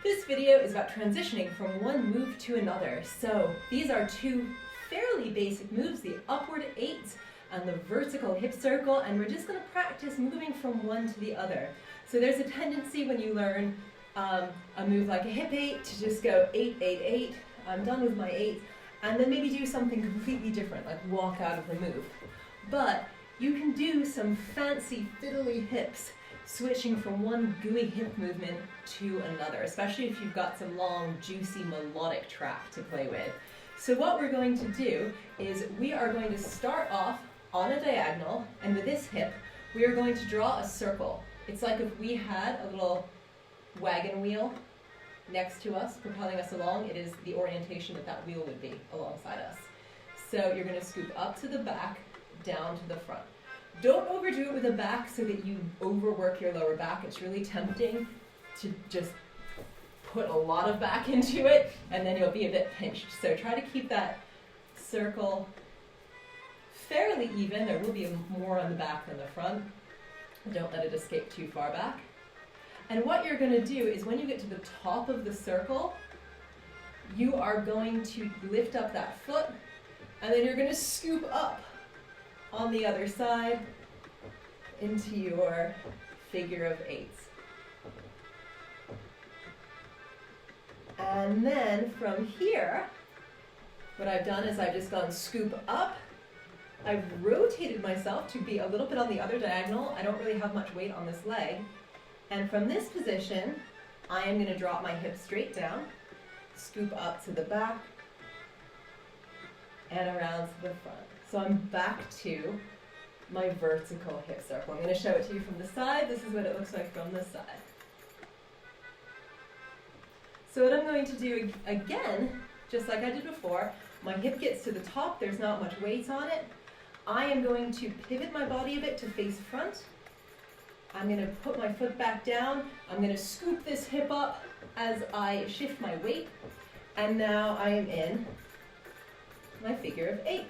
This video is about transitioning from one move to another. So these are two fairly basic moves, the upward 8 and the vertical hip circle, and we're just going to practice moving from one to the other. So there's a tendency when you learn a move like a hip 8 to just go 8, 8, 8, I'm done with my 8, and then maybe do something completely different, like walk out of the move. But you can do some fancy fiddly hips, switching from one gooey hip movement to another, especially if you've got some long, juicy, melodic track to play with. So what we're going to do is we are going to start off on a diagonal, and with this hip, we are going to draw a circle. It's like if we had a little wagon wheel next to us, propelling us along. It is the orientation that that wheel would be alongside us. So you're going to scoop up to the back, down to the front. Don't overdo it with the back so that you overwork your lower back. It's really tempting to just put a lot of back into it, and then you'll be a bit pinched. So try to keep that circle fairly even. There will be more on the back than the front. Don't let it escape too far back. And what you're going to do is when you get to the top of the circle, you are going to lift up that foot, and then you're going to scoop up on the other side into your figure of 8s. And then from here, what I've done is I've just gone scoop up. I've rotated myself to be a little bit on the other diagonal. I don't really have much weight on this leg. And from this position, I am going to drop my hips straight down, scoop up to the back, and around to the front. So I'm back to my vertical hip circle. I'm going to show it to you from the side. This is what it looks like from the side. So what I'm going to do again, just like I did before, my hip gets to the top, there's not much weight on it. I am going to pivot my body a bit to face front. I'm going to put my foot back down. I'm going to scoop this hip up as I shift my weight. And now I am in my figure of 8s.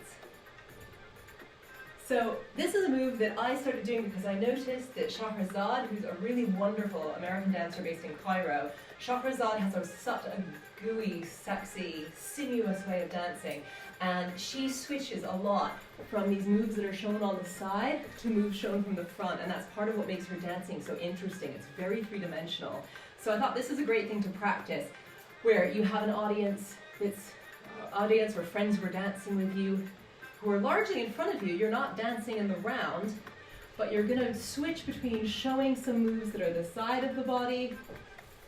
So this is a move that I started doing because I noticed that Shahrazad, who's a really wonderful American dancer based in Cairo, Shahrazad has such a gooey, sexy, sinuous way of dancing, and she switches a lot from these moves that are shown on the side to moves shown from the front, and that's part of what makes her dancing so interesting. It's very three-dimensional. So I thought this is a great thing to practice, where you have an audience or friends who are dancing with you, who are largely in front of you. You're not dancing in the round, but you're going to switch between showing some moves that are the side of the body,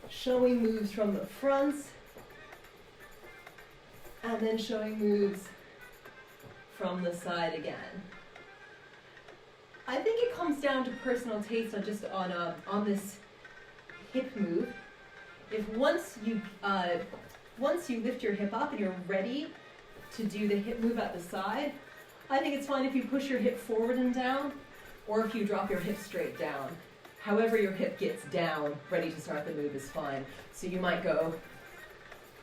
showing moves from the front, and then showing moves from the side again. I think it comes down to personal taste on this hip move. If once you lift your hip up and you're ready to do the hip move at the side, I think it's fine if you push your hip forward and down, or if you drop your hip straight down. However your hip gets down, ready to start the move is fine. So you might go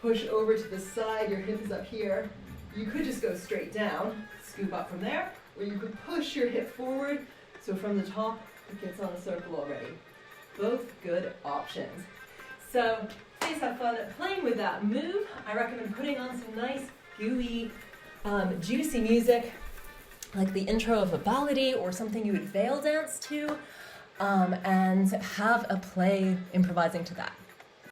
push over to the side, your hip is up here. You could just go straight down, scoop up from there, or you could push your hip forward, so from the top, it gets on a circle already. Both good options. So please have fun playing with that move. I recommend putting on some nice, gooey, juicy music, like the intro of a ballady or something you would veil dance to, and have a play improvising to that.